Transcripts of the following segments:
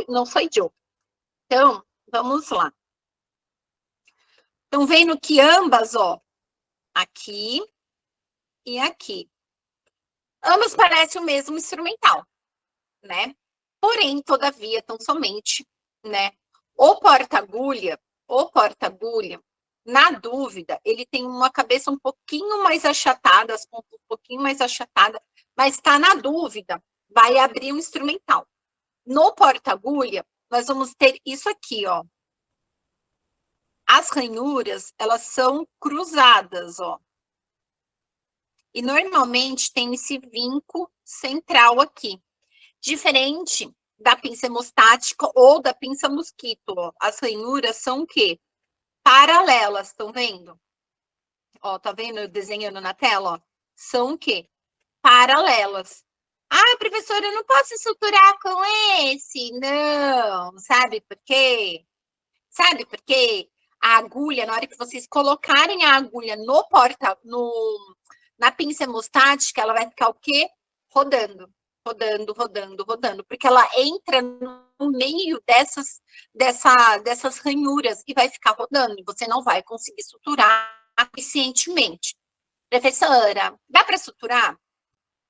não sou eu. Então, vamos lá. Estão vendo que ambas, ó, aqui e aqui, ambas parecem o mesmo instrumental, né? Porém, todavia, tão somente, né? O porta-agulha, na dúvida, ele tem uma cabeça um pouquinho mais achatada, as pontas um pouquinho mais achatada, mas está na dúvida, vai abrir um instrumental. No porta-agulha, nós vamos ter isso aqui, ó. As ranhuras, elas são cruzadas, ó. E normalmente tem esse vinco central aqui. Diferente da pinça hemostática ou da pinça mosquito, ó. As ranhuras são o quê? Paralelas, estão vendo? Ó, tá vendo eu desenhando na tela, ó? São o quê? Paralelas. Ah, professora, eu não posso suturar com esse. Não, sabe por quê? Sabe por quê? A agulha, na hora que vocês colocarem a agulha na pinça hemostática, ela vai ficar o quê? Rodando, rodando, rodando, rodando, porque ela entra no meio dessas ranhuras e vai ficar rodando, e você não vai conseguir suturar eficientemente. Professora, dá para suturar?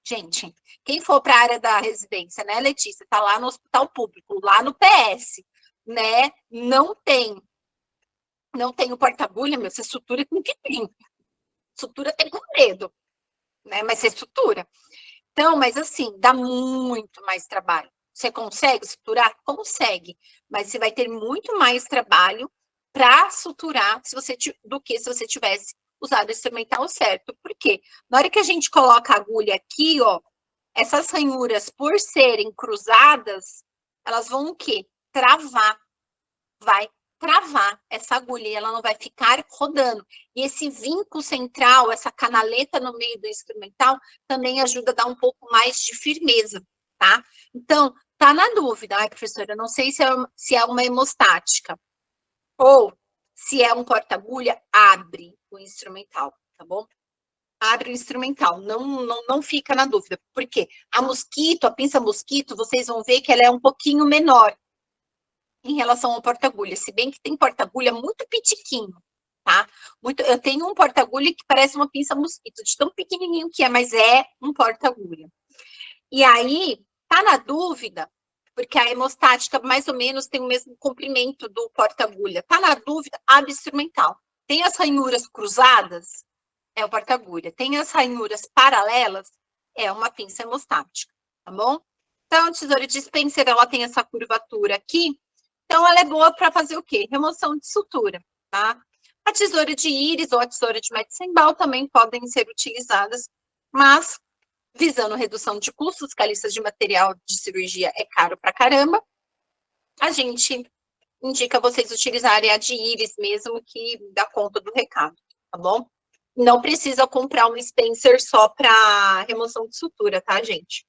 Gente, quem for para a área da residência, né, Letícia, tá lá no hospital público, lá no PS, né, não tem o porta-agulha, meu, você sutura com o que tem. Sutura tem com dedo, né, mas você sutura. Então, mas assim, dá muito mais trabalho. Você consegue suturar? Consegue, mas você vai ter muito mais trabalho para suturar do que se você tivesse usado o instrumental certo. Por quê? Na hora que a gente coloca a agulha aqui, ó, essas ranhuras, por serem cruzadas, elas vão o quê? Travar. Vai travar essa agulha e ela não vai ficar rodando. E esse vinco central, essa canaleta no meio do instrumental, também ajuda a dar um pouco mais de firmeza, tá? Então, tá na dúvida, ai, professora, eu não sei se é uma hemostática ou se é um porta-agulha, abre o instrumental, tá bom? Abre o instrumental, não fica na dúvida. Por quê? A pinça mosquito, vocês vão ver que ela é um pouquinho menor em relação ao porta-agulha, se bem que tem porta-agulha muito pitiquinho, tá? Eu tenho um porta-agulha que parece uma pinça mosquito, de tão pequenininho que é, mas é um porta-agulha. E aí, tá na dúvida, porque a hemostática mais ou menos tem o mesmo comprimento do porta-agulha. Tá na dúvida, abre instrumental. Tem as ranhuras cruzadas, é o porta-agulha. Tem as ranhuras paralelas, é uma pinça hemostática, tá bom? Então, a tesoura dispenser, ela tem essa curvatura aqui, então ela é boa para fazer o quê? Remoção de sutura, tá? A tesoura de íris ou a tesoura de Metzenbaum também podem ser utilizadas, mas visando redução de custos, que a lista de material de cirurgia é caro pra caramba, a gente indica vocês utilizarem a de íris mesmo, que dá conta do recado, tá bom? Não precisa comprar um Spencer só para remoção de sutura, tá, gente?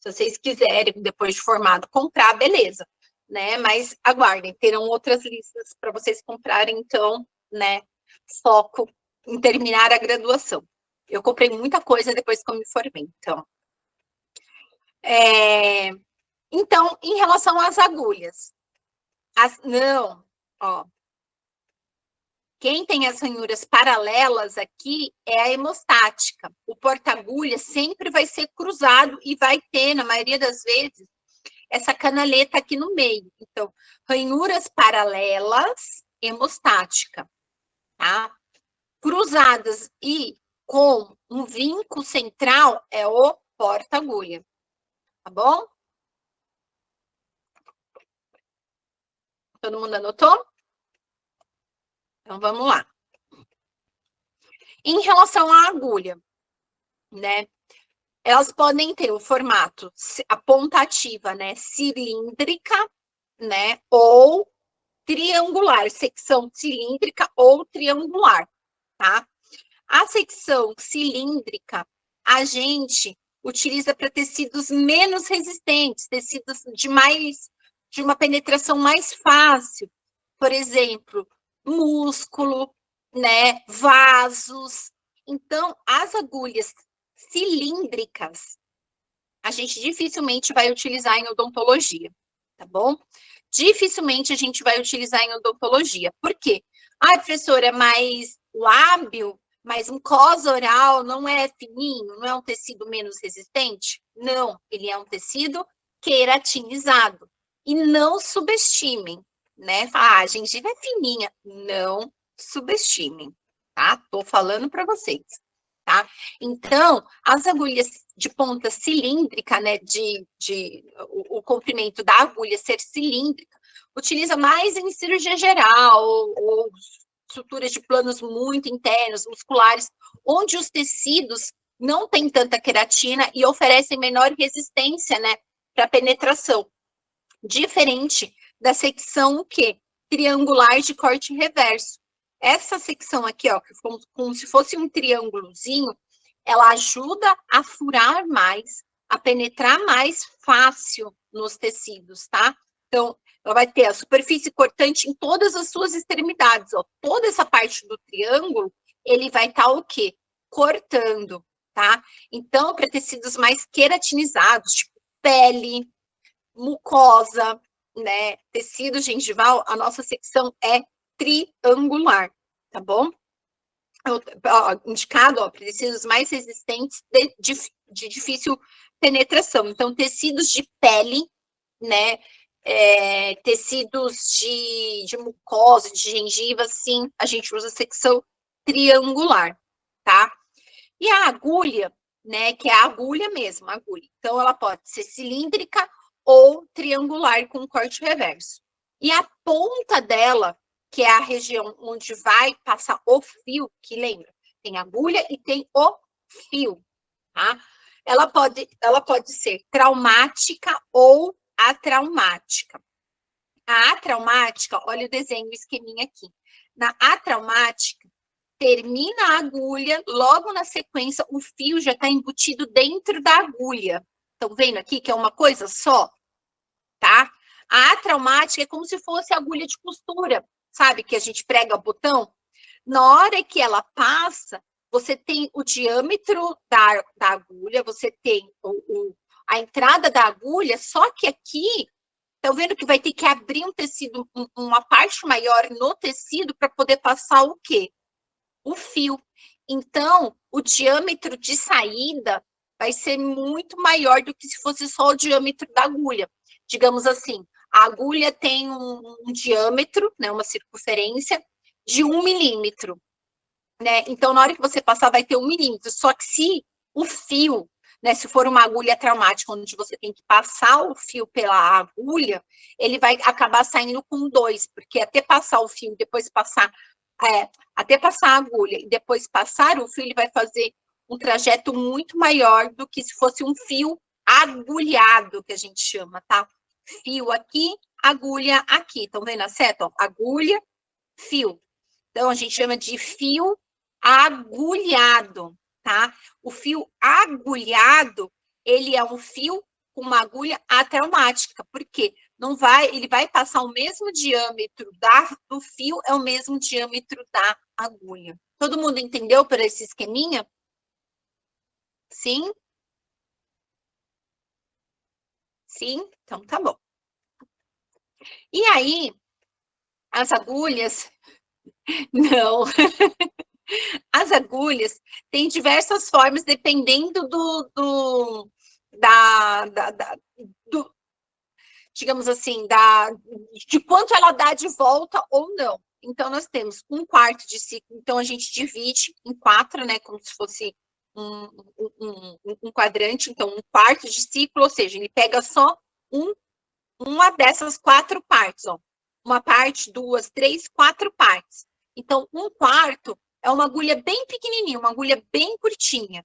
Se vocês quiserem, depois de formado, comprar, beleza, né? Mas aguardem, terão outras listas para vocês comprarem, então, né? Foco em terminar a graduação. Eu comprei muita coisa depois que eu me formei, então. Então, em relação às agulhas, não, ó. Quem tem as ranhuras paralelas aqui é a hemostática. O porta-agulha sempre vai ser cruzado e vai ter, na maioria das vezes, essa canaleta aqui no meio. Então, ranhuras paralelas, hemostática, tá? Cruzadas e com um vinco central é o porta-agulha, tá bom? Todo mundo anotou? Então, vamos lá. Em relação à agulha, né? Elas podem ter o formato, a ponta ativa, né? Cilíndrica, né? Ou triangular, secção cilíndrica ou triangular, tá? A secção cilíndrica, a gente utiliza para tecidos menos resistentes, tecidos de uma penetração mais fácil. Por exemplo, músculo, né, vasos. Então, as agulhas cilíndricas, a gente dificilmente vai utilizar em odontologia, tá bom? Dificilmente a gente vai utilizar em odontologia. Por quê? Ah, professora, mas lábio, mas mucosa oral não é fininho, não é um tecido menos resistente? Não, ele é um tecido queratinizado. E não subestimem, né? Ah, a gengiva é fininha. Não subestimem, tá? Tô falando para vocês, tá? Então, as agulhas de ponta cilíndrica, né, o comprimento da agulha ser cilíndrica, utiliza mais em cirurgia geral ou estruturas de planos muito internos, musculares, onde os tecidos não têm tanta queratina e oferecem menor resistência, né, para penetração. Diferente da secção que triangular de corte reverso. Essa secção aqui, ó, como se fosse um triângulozinho, ela ajuda a furar mais, a penetrar mais fácil nos tecidos, tá? Então, ela vai ter a superfície cortante em todas as suas extremidades, ó. Toda essa parte do triângulo, ele vai estar o quê? Cortando, tá? Então, para tecidos mais queratinizados, tipo pele, mucosa, né, tecido gengival, a nossa secção é triangular, tá bom? Indicado para tecidos mais resistentes de difícil penetração. Então, tecidos de pele, né, tecidos de mucosa, de gengiva, sim, a gente usa secção triangular, tá? E a agulha, né, que é a agulha mesmo, a agulha. Então, ela pode ser cilíndrica ou triangular com corte reverso. E a ponta dela, que é a região onde vai passar o fio, que lembra, tem agulha e tem o fio, tá? Ela pode ser traumática ou atraumática. A atraumática, olha o desenho, o esqueminha aqui. Na atraumática, termina a agulha, logo na sequência, o fio já está embutido dentro da agulha. Estão vendo aqui que é uma coisa só? Tá? A atraumática é como se fosse agulha de costura, sabe? Que a gente prega o botão. Na hora que ela passa, você tem o diâmetro da agulha, você tem a entrada da agulha, só que aqui, estão vendo que vai ter que abrir um tecido, uma parte maior no tecido para poder passar o quê? O fio. Então, o diâmetro de saída vai ser muito maior do que se fosse só o diâmetro da agulha. Digamos assim, a agulha tem um diâmetro, né, uma circunferência de 1 milímetro, né? Então, na hora que você passar, vai ter 1 milímetro. Só que se o fio, né, se for uma agulha traumática, onde você tem que passar o fio pela agulha, ele vai acabar saindo com 2, porque até passar o fio, depois passar até passar a agulha e depois passar o fio, ele vai fazer um trajeto muito maior do que se fosse um fio agulhado, que a gente chama, tá? Fio aqui, agulha aqui. Estão vendo a seta? Ó, agulha, fio. Então, a gente chama de fio agulhado, tá? O fio agulhado, ele é um fio com uma agulha atraumática. Por quê? Não vai, ele vai passar o mesmo diâmetro do fio, é o mesmo diâmetro da agulha. Todo mundo entendeu por esse esqueminha? Sim? Sim? Então tá bom. E aí, as agulhas, não. As agulhas têm diversas formas, dependendo do, digamos assim, de quanto ela dá de volta ou não. Então, nós temos um quarto de ciclo, então a gente divide em 4, né, como se fosse um quadrante, então um quarto de ciclo, ou seja, ele pega só uma dessas 4 partes, ó. Uma parte, 2, 3, 4 partes. Então, um quarto é uma agulha bem pequenininha, uma agulha bem curtinha.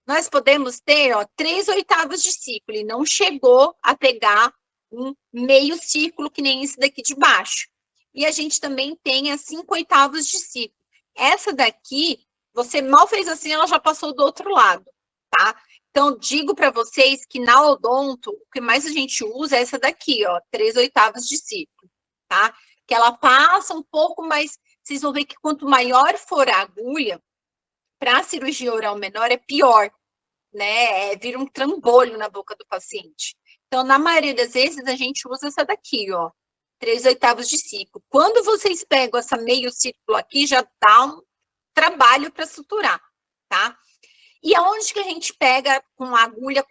Nós podemos ter, ó, 3/8 de ciclo, e não chegou a pegar um meio círculo, que nem esse daqui de baixo. E a gente também tem as 5/8 de ciclo. Essa daqui, você mal fez assim, ela já passou do outro lado, tá? Então, digo para vocês que na odonto, o que mais a gente usa é essa daqui, ó, 3/8 de ciclo, tá? Que ela passa um pouco, mas vocês vão ver que quanto maior for a agulha, para a cirurgia oral menor é pior, né? Vira um trambolho na boca do paciente. Então, na maioria das vezes, a gente usa essa daqui, ó, 3/8 de ciclo. Quando vocês pegam essa meio círculo aqui, já dá um trabalho para suturar, tá? E aonde que a gente pega com agulha,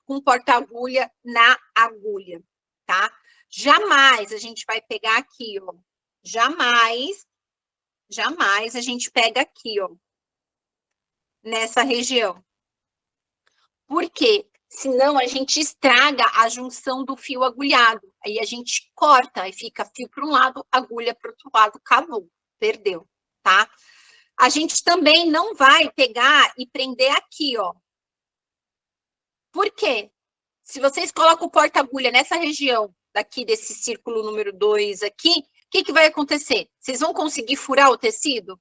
com porta-agulha na agulha, tá? Jamais a gente vai pegar aqui, ó. Jamais a gente pega aqui, ó, nessa região. Por quê? Senão a gente estraga a junção do fio agulhado. Aí a gente corta, aí fica fio para um lado, agulha para o outro lado, acabou, perdeu, tá? A gente também não vai pegar e prender aqui, ó. Por quê? Se vocês colocam o porta-agulha nessa região daqui desse círculo número 2 aqui, o que vai acontecer? Vocês vão conseguir furar o tecido?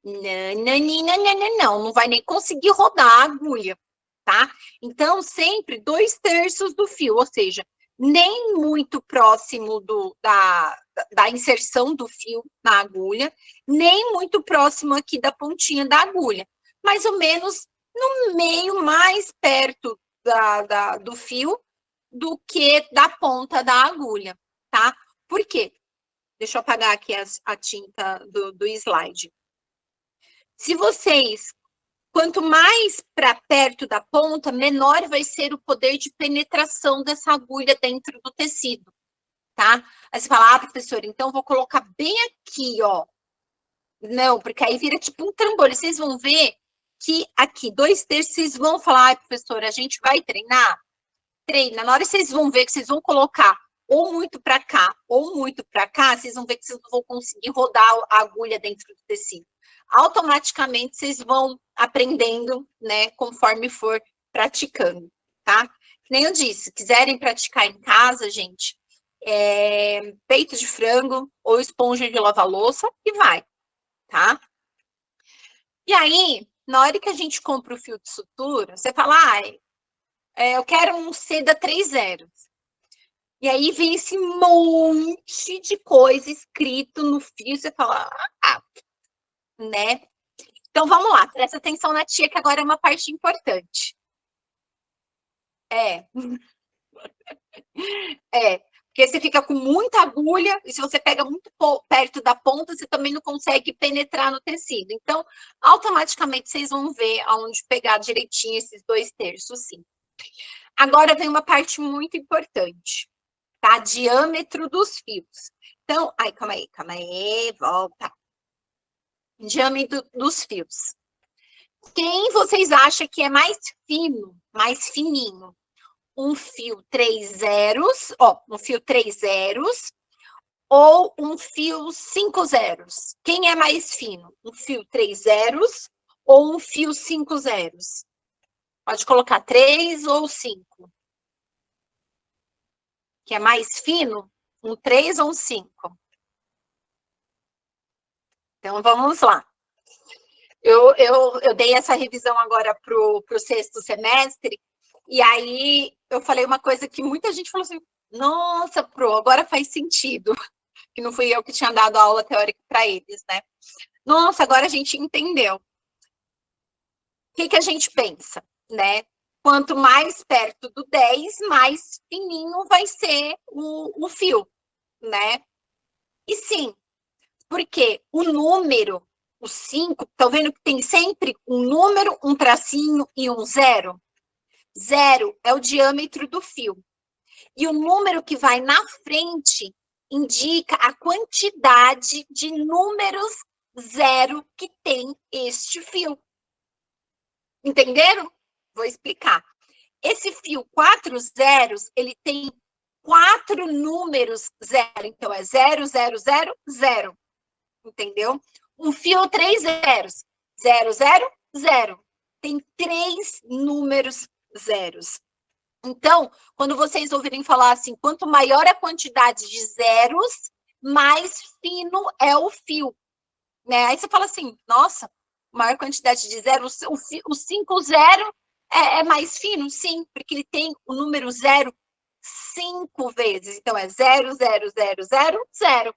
Não vai nem conseguir rodar a agulha, tá? Então, sempre 2/3 do fio, ou seja, nem muito próximo da inserção do fio na agulha, nem muito próximo aqui da pontinha da agulha, mais ou menos no meio, mais perto do fio do que da ponta da agulha, tá? Por quê? Deixa eu apagar aqui a tinta do slide. Se vocês, quanto mais para perto da ponta, menor vai ser o poder de penetração dessa agulha dentro do tecido, tá? Aí você fala, professora, então vou colocar bem aqui, ó. Não, porque aí vira tipo um trambolho. Vocês vão ver que aqui, 2/3, vocês vão falar, professora, a gente vai treinar? Treina. Na hora que vocês vão ver que vocês vão colocar ou muito para cá, ou muito para cá, vocês vão ver que vocês não vão conseguir rodar a agulha dentro do tecido. Automaticamente vocês vão aprendendo, né, conforme for praticando, tá? Nem eu disse, se quiserem praticar em casa, gente, peito de frango ou esponja de lavar louça e vai, tá? E aí, na hora que a gente compra o fio de sutura, você fala, eu quero um seda 3/0. E aí vem esse monte de coisa escrito no fio, você fala, né? Então vamos lá, presta atenção na tia, que agora é uma parte importante. Porque você fica com muita agulha, e se você pega muito perto da ponta, você também não consegue penetrar no tecido. Então, automaticamente vocês vão ver aonde pegar direitinho esses 2/3, sim. Agora vem uma parte muito importante, tá? Diâmetro dos fios. Então, calma aí, volta. Diâmetro dos fios. Quem vocês acham que é mais fino, mais fininho? Um fio 3/0, um fio 3/0 ou um fio 5/0? Quem é mais fino? Um fio 3/0 ou um fio 5/0? Pode colocar 3 ou 5. Que é mais fino? Um 3 ou um 5? Então, vamos lá. Eu dei essa revisão agora para o 6º semestre, e aí eu falei uma coisa que muita gente falou assim, nossa, Pro, agora faz sentido, que não fui eu que tinha dado a aula teórica para eles, né? Nossa, agora a gente entendeu. O que a gente pensa, né? Quanto mais perto do 10, mais fininho vai ser o fio, né? E sim, porque o número, o 5, tá vendo que tem sempre um número, um tracinho e um 0? 0 é o diâmetro do fio. E o número que vai na frente indica a quantidade de números 0 que tem este fio. Entenderam? Vou explicar. Esse fio 4 zeros, ele tem 4 números 0. Então, é 0, 0, 0, 0. Entendeu? Um fio 3 zeros. 0, 0, 0. Tem 3 números zeros. Então, quando vocês ouvirem falar assim, quanto maior a quantidade de zeros, mais fino é o fio. Né? Aí você fala assim, nossa, maior quantidade de zeros, o 5/0 é mais fino? Sim, porque ele tem o número 0 5 vezes. Então, é 0, 0, 0, 0, 0.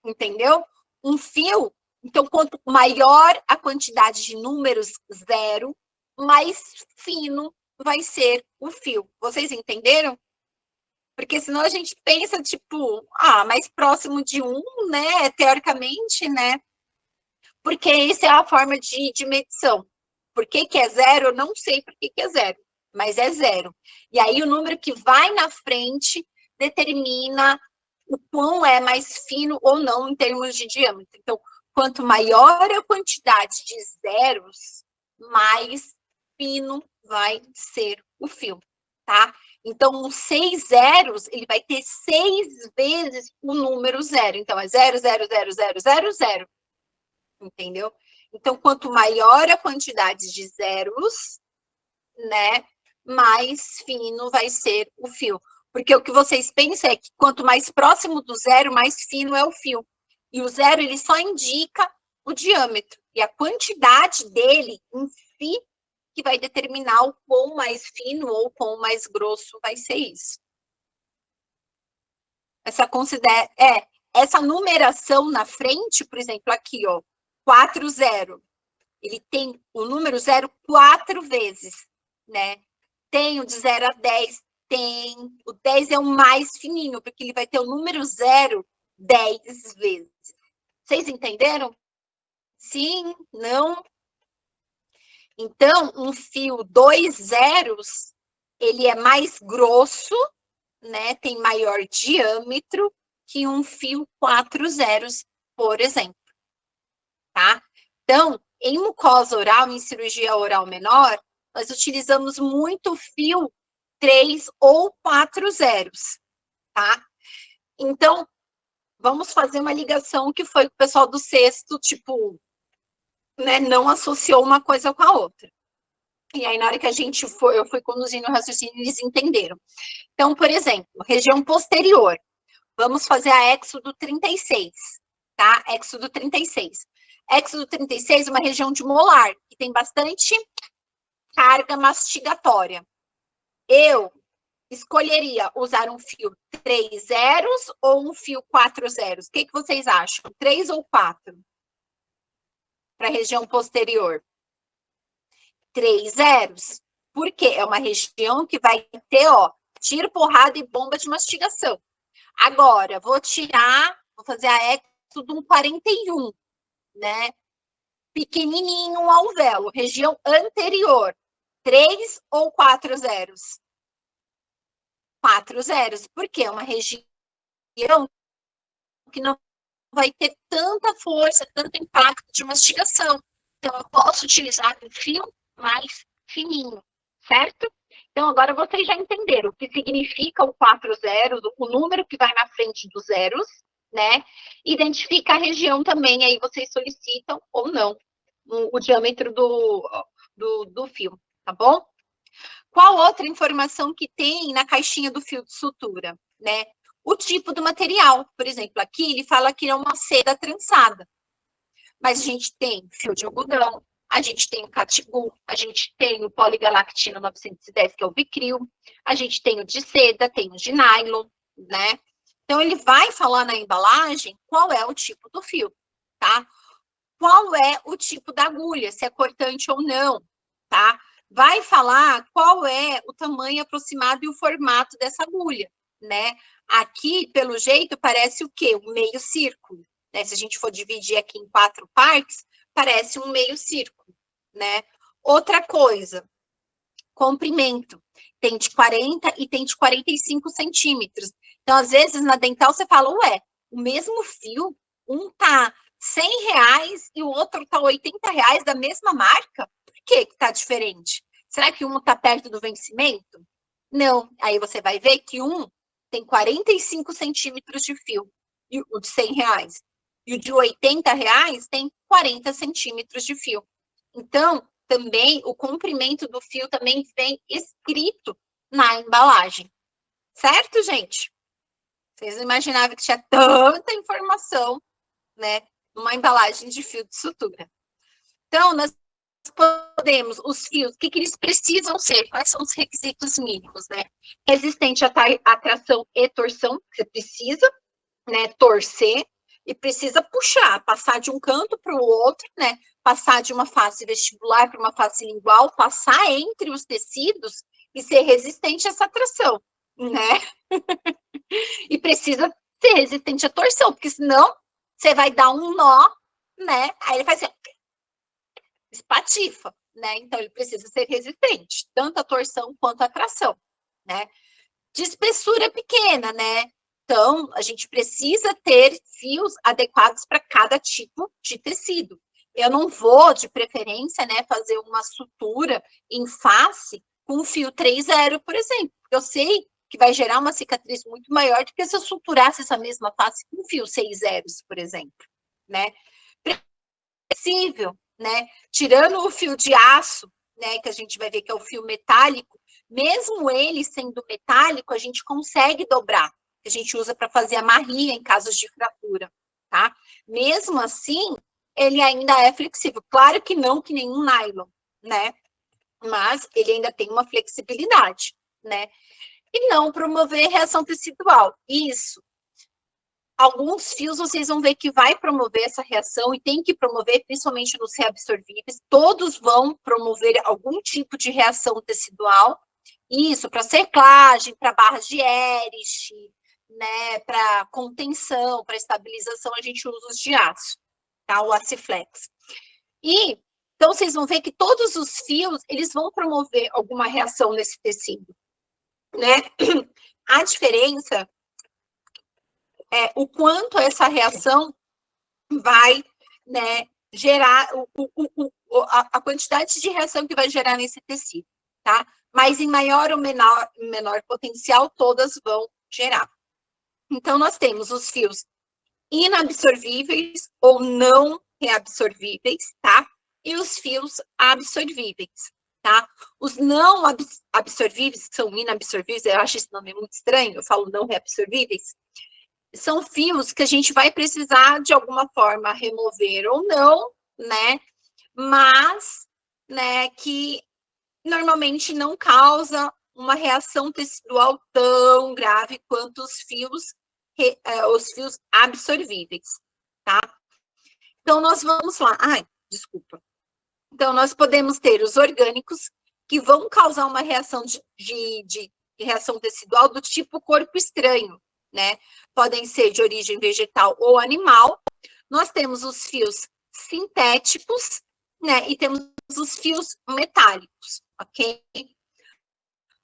Entendeu? Um fio, então, quanto maior a quantidade de números 0, mais fino vai ser o fio. Vocês entenderam? Porque senão a gente pensa, tipo, mais próximo de 1, né, teoricamente, né, porque essa é a forma de medição. Por que é zero? Eu não sei por que é zero, mas é zero. E aí o número que vai na frente determina o quão é mais fino ou não em termos de diâmetro. Então, quanto maior a quantidade de zeros, mais fino vai ser o fio, tá? Então, os 6 zeros, ele vai ter 6 vezes o número zero. Então, é 0, 0, 0, 0, 0, 0. Entendeu? Então, quanto maior a quantidade de zeros, né, mais fino vai ser o fio. Porque o que vocês pensam é que quanto mais próximo do zero, mais fino é o fio. E o zero, ele só indica o diâmetro. E a quantidade dele em si que vai determinar o quão mais fino ou quão mais grosso vai ser isso. Essa numeração na frente, por exemplo, aqui, ó, 4, 0. Ele tem o número 0 4 vezes, né? Tem o de 0 a 10, tem. O 10 é o mais fininho, porque ele vai ter o número 0 10 vezes. Vocês entenderam? Sim, não? Então, um fio 2 zeros, ele é mais grosso, né? Tem maior diâmetro que um fio 4 zeros, por exemplo. Tá? Então, em mucosa oral, em cirurgia oral menor, nós utilizamos muito fio 3 ou 4 zeros, tá? Então, vamos fazer uma ligação que foi com o pessoal do sexto, tipo, né, não associou uma coisa com a outra. E aí, na hora que eu fui conduzindo o raciocínio, eles entenderam. Então, por exemplo, região posterior, vamos fazer a Éxodo 36, tá? Éxodo 36. Éxodo 36 é uma região de molar, que tem bastante carga mastigatória. Eu escolheria usar um fio 3 zeros ou um fio 4 zeros? O que vocês acham? 3 ou 4? Para a região posterior. 3 zeros. Por quê? É uma região que vai ter, ó, tiro, porrada e bomba de mastigação. Agora, vou fazer a Éxodo 41, né? Pequenininho um alvéolo, região anterior, 3 ou 4 zeros? 4 zeros, porque é uma região que não vai ter tanta força, tanto impacto de mastigação. Então, eu posso utilizar um fio mais fininho, certo? Então, agora vocês já entenderam o que significa o 4 zeros, o número que vai na frente dos zeros, né? Identifica a região também, aí vocês solicitam ou não o diâmetro do fio, tá bom? Qual outra informação que tem na caixinha do fio de sutura, né? O tipo do material, por exemplo, aqui ele fala que é uma seda trançada, mas a gente tem fio de algodão, a gente tem o catigu, a gente tem o poligalactina 910, que é o Vicryl, a gente tem o de seda, tem o de nylon, né? Então, ele vai falar na embalagem qual é o tipo do fio, tá? Qual é o tipo da agulha, se é cortante ou não, tá? Vai falar qual é o tamanho aproximado e o formato dessa agulha, né? Aqui, pelo jeito, parece o quê? Um meio círculo, né? Se a gente for dividir aqui em 4 partes, parece um meio círculo, né? Outra coisa, comprimento. Tem de 40 e tem de 45 centímetros. Então, às vezes, na dental, você fala, ué, o mesmo fio, um tá R$100 e o outro tá R$80 da mesma marca? Por que tá diferente? Será que um tá perto do vencimento? Não. Aí você vai ver que um tem 45 centímetros de fio, e o de R$100. E o de R$80 tem 40 centímetros de fio. Então, também o comprimento do fio também vem escrito na embalagem. Certo, gente? Vocês não imaginavam que tinha tanta informação, né, numa embalagem de fio de sutura. Então, nós podemos, os fios, o que eles precisam ser? Quais são os requisitos mínimos, né? Resistente à tração e torção, você precisa, né, torcer e precisa puxar, passar de um canto para o outro, né? Passar de uma face vestibular para uma face lingual, passar entre os tecidos e ser resistente a essa tração, né? E precisa ser resistente à torção, porque senão você vai dar um nó, né? Aí ele faz assim, espatifa, né? Então ele precisa ser resistente, tanto à torção quanto à tração, né? De espessura pequena, né? Então, a gente precisa ter fios adequados para cada tipo de tecido. Eu não vou, de preferência, né, fazer uma sutura em face com fio 3,0, por exemplo. Eu sei que vai gerar uma cicatriz muito maior do que se eu suturasse essa mesma face com fio 6,0, por exemplo, né? Possível, né? Tirando o fio de aço, né, que a gente vai ver que é o fio metálico, mesmo ele sendo metálico, a gente consegue dobrar, que a gente usa para fazer a marrinha em casos de fratura, tá? Mesmo assim, ele ainda é flexível. Claro que não que nenhum nylon, né? Mas ele ainda tem uma flexibilidade, né? E não promover reação tecidual. Isso. Alguns fios vocês vão ver que vai promover essa reação e tem que promover, principalmente nos reabsorvíveis. Todos vão promover algum tipo de reação tecidual. Isso, para seclagem, para barras de Erich, né, para contenção, para estabilização, a gente usa os de aço, tá? O Aciflex. E, então, vocês vão ver que todos os fios, eles vão promover alguma reação nesse tecido, né? A diferença é o quanto essa reação vai, né, gerar a quantidade de reação que vai gerar nesse tecido, tá? Mas em maior ou menor potencial, todas vão gerar. Então, nós temos os fios inabsorvíveis ou não reabsorvíveis, tá? E os fios absorvíveis, tá? Os não absorvíveis, que são inabsorvíveis, eu acho esse nome muito estranho, eu falo não reabsorvíveis, são fios que a gente vai precisar, de alguma forma, remover ou não, né? Mas, né, que normalmente não causa uma reação tecidual tão grave quanto os fios absorvíveis, tá? Então, nós vamos lá. Ai, desculpa. Então, nós podemos ter os orgânicos, que vão causar uma reação de reação tecidual do tipo corpo estranho, né? Podem ser de origem vegetal ou animal. Nós temos os fios sintéticos, né? E temos os fios metálicos, ok?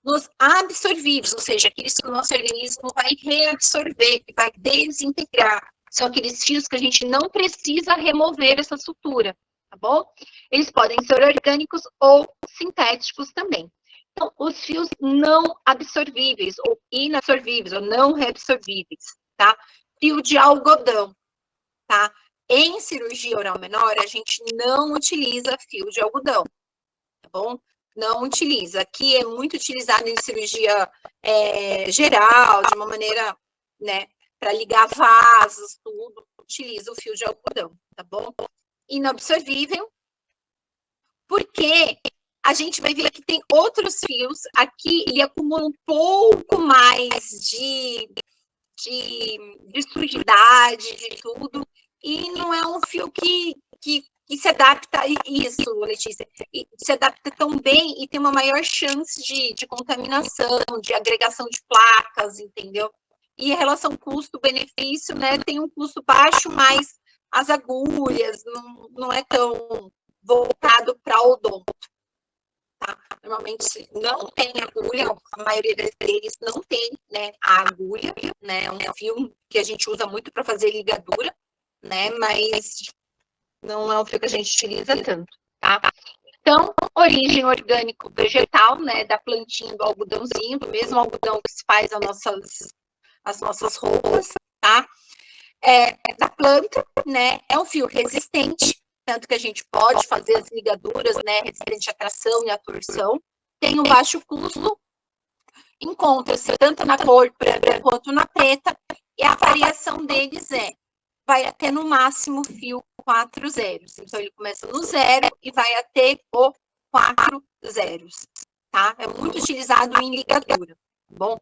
Nos absorvíveis, ou seja, aqueles que o nosso organismo vai reabsorver, vai desintegrar. São aqueles fios que a gente não precisa remover essa sutura, tá bom? Eles podem ser orgânicos ou sintéticos também. Então, os fios não absorvíveis, ou inabsorvíveis, ou não reabsorvíveis, tá? Fio de algodão, tá? Em cirurgia oral menor, a gente não utiliza fio de algodão, tá bom? Não utiliza. Aqui é muito utilizado em cirurgia geral, de uma maneira, né, para ligar vasos, tudo, utiliza o fio de algodão, tá bom? Inabsorvível, porque a gente vai ver que tem outros fios aqui, ele acumula um pouco mais de sujidade, de tudo, e não é um fio que se adapta a isso, Letícia, e se adapta tão bem e tem uma maior chance de contaminação, de agregação de placas, entendeu? E a relação custo-benefício, né, tem um custo baixo, mas as agulhas não é tão voltado para odonto. Tá? Normalmente não tem agulha, a maioria deles não tem, né, a agulha, né, é um fio que a gente usa muito para fazer ligadura, né, mas não é um fio que a gente utiliza tanto, tá? Então, origem orgânico vegetal, né, da plantinha do algodãozinho, do mesmo algodão que se faz as nossas roupas, tá? Da planta, né, é um fio resistente, tanto que a gente pode fazer as ligaduras, né, resistente à tração e à torção, tem um baixo custo, encontra-se tanto na cor branca quanto na preta, e a variação deles vai até no máximo fio 4 zeros. Então, ele começa no 0 e vai até o 4 zeros, tá? É muito utilizado em ligadura, tá bom?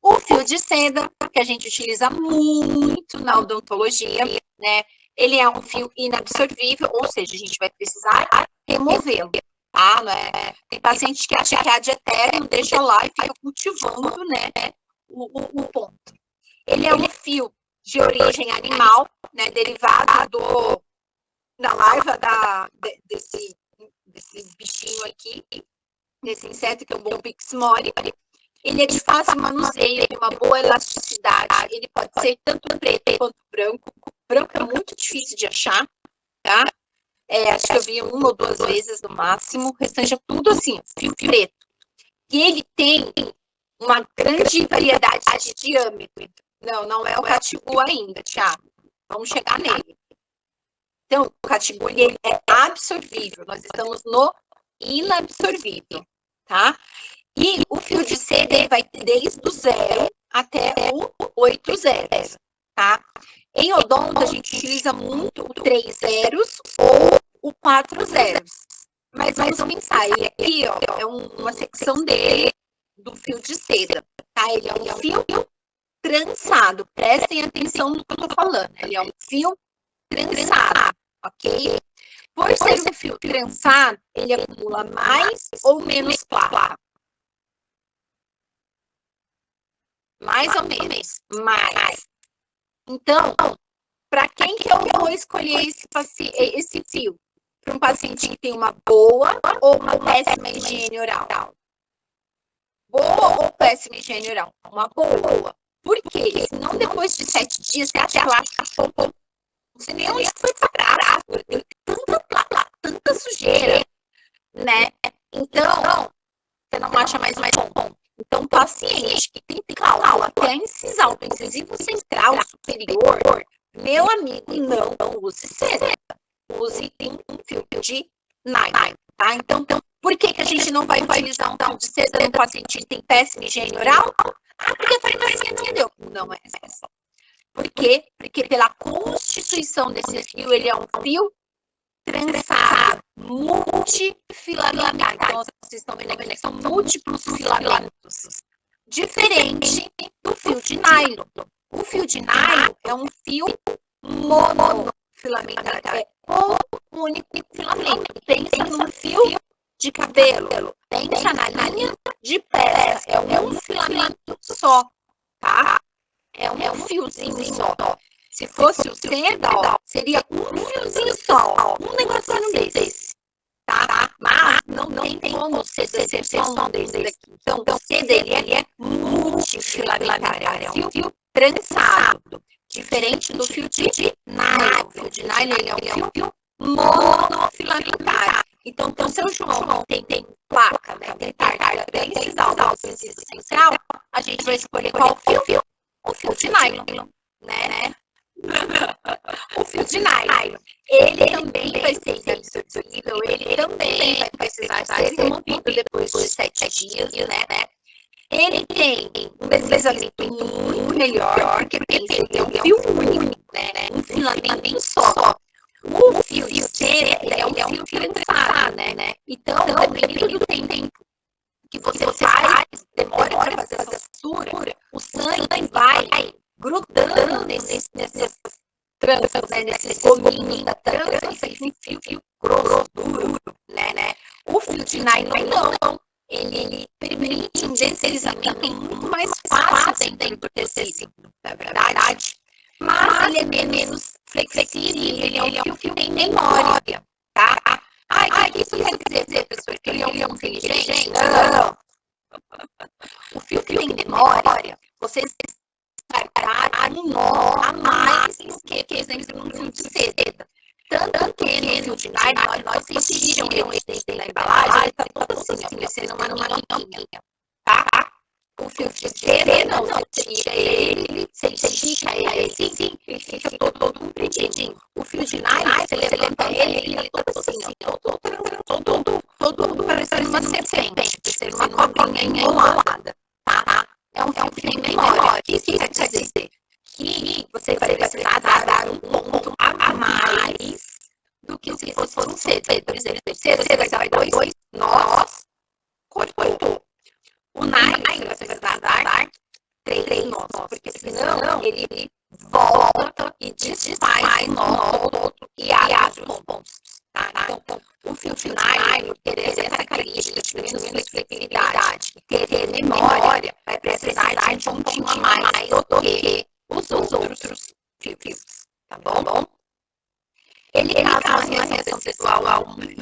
O fio de seda, que a gente utiliza muito na odontologia, né? Ele é um fio inabsorvível, ou seja, a gente vai precisar removê-lo, tá? Não é? Tem paciente que acha que é ad eterno, deixa lá e fica cultivando, né, o ponto. Ele é um fio de origem animal, né, derivado da larva desse bichinho aqui, desse inseto que é o Bombyx mori. Ele é de fácil manuseio, tem uma boa elasticidade, ele pode ser tanto preto quanto branco. Branco é muito difícil de achar, tá? Acho que eu vi uma ou duas vezes no máximo, o restante é tudo assim, fio preto. E ele tem uma grande variedade de diâmetro. Não é o catigu ainda, Thiago. Vamos chegar nele. Então, o catigu ele é absorvível. Nós estamos no inabsorvível, tá? E o fio de seda ele vai desde o 0 até o 8 zeros, tá? Em odonto, a gente utiliza muito o 3 zeros ou o 4 zeros. Mas vamos pensar, ele aqui ó, é uma secção dele do fio de seda, tá? Ele é um fio trançado. Prestem atenção no que eu tô falando. Ele é um fio trançado, ok? Por ser um fio trançado, ele acumula mais ou menos placa? Mais ou menos, mais. Então, para quem que eu vou escolher esse fio? Para um paciente que tem uma boa ou uma péssima higiene oral? Boa ou péssima higiene oral? Uma boa. Por quê? Senão depois de 7 dias você acha que ela achou você nem onde foi parar, tanta sujeira, né? Então, você não acha mais bom. Então, paciente que tem cálculo até a incisal, do incisivo central superior, meu amigo, não use seda. Use um fio de nylon, tá? Então, por que a gente não vai utilizar um fio de seda no paciente que tem péssima higiene oral? Porque a farmácia entendeu. Não é essa. Por quê? Porque pela constituição desse fio, ele é um fio trançado, multifilamentar. Então, vocês estão vendo aqui, são múltiplos filamentos. Diferente do fio de nylon. O fio de nylon é um fio monofilamentar, é um único filamento. Pensa num fio de cabelo, pensa na linha de peça, é um filamento só, tá? É um fiozinho só. Se fosse o seda, ó, seria um fiozinho só, um negocinho desse, tá? Mas não tem como ser só desse aqui. Então, o seda, ele é multifilamentar, é um fio trançado, diferente do fio de nylon. O fio de nylon, ele é um fio monofilamentar. Então, se o João tem placa, né, tem tarja bem essencial, a gente vai escolher qual fio? O fio de nylon, né? O fio de nylon. Ele também vai ser inabsorvível, ele também vai precisar ser removido depois de 7 dias, né? Ele tem um deslizamento muito melhor, porque ele é um fio único, né? Um filamento só. O fio de seda é um fio trançado, né? Então, dependendo do tempo que você faz, demora para fazer essa costura, o sangue vai grudando nesses tranças, né? Nesses gominhos da trança, e faz um fio grosso, duro, né? O fio de nylon não. Ele permite um deslizamento muito mais fácil dentro do tecido, na verdade. Mas ele é menos flexível, ele é um fio que tem memória, tá? O que isso quer dizer, pessoal? Que ele é um inteligente? Não. O fio que tem memória, você descartar um nó a mais do que, por exemplo, um fio de seda. Tanto que no fio de nylon, nós tiram ele da embalagem, ele tá todo assim, ó, parecendo uma manguinha, tá? O fio de seda, não, você tira ele, você estica ele assim, ele fica todo compridinho. O fio de nylon, você levanta ele é todo assim, ó, todo parecendo uma serpente, parecendo uma cobrinha enrolada, tá? É um fio que tem memória. O que isso quer dizer? Que você vai precisar dar um ponto a mais do que se fosse um seda. Por exemplo, seda vai dar 2 nós, cortou. O nylon você vai precisar dar 3 nós, porque senão ele volta e desfaz o nó todo e abre os pontos, tá? Então, o fio de nylon, ter essa característica de menos flexibilidade, ter memória, vai precisar de um pontinho a mais do que os outros fios, tá bom? Ele causa uma reação sexual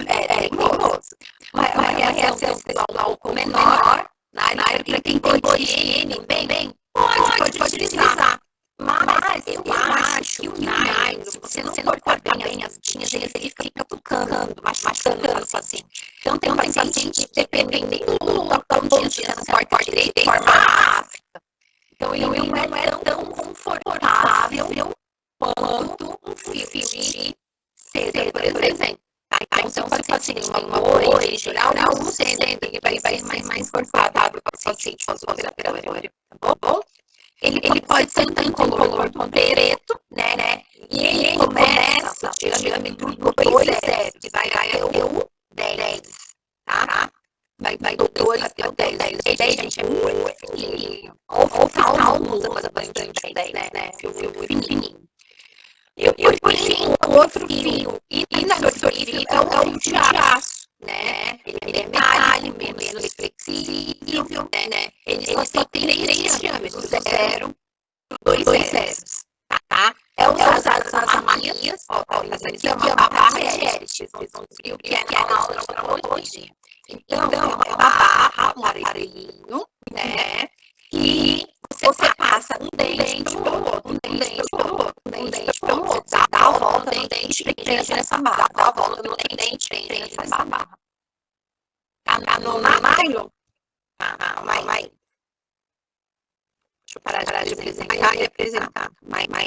teimosa, uma reação sexual menor, para quem tem higiene, bem, pode utilizar. Mas eu acho que o nylon, se você não cortar bem as tinhas, ele fica tucando, machucando assim. Então tem paciente, dependendo da pontinha, você não corta direito, forma afta. Então ele não é tão confortável quanto um fio de seda, por exemplo. Então, se o paciente tem uma origem geral, o seda ele vai ser mais confortável para o paciente pós-operatório, tá bom? Ele pode ser tanto incolor quanto preto, né? E ele começa, geralmente, do 2,0, que vai até o 10, tá? Vai do 2 até o 10. 10, gente, é muito fininho. Ou final, usa coisa bastante 10, né? Fio fininho. E por fim, o outro fio inabsorvível é o fio de aço, né? Ele é metálico, menos flexível, né? Ele só tem 3 diâmetros, 0, 2 zeros, tá? É usado nas amarrias, ó, essa aqui é uma barra de Ellis, o que é na aula de odontologia. Então, é uma barra, um aparelhinho, né? Que você passa um dente pelo outro, um dente pelo outro, dá a volta no dente e prende nessa barra, dá a volta no dente e prende nessa barra. Tá no nylon? Mas deixa eu parar de desenhar e apresentar. Nylon.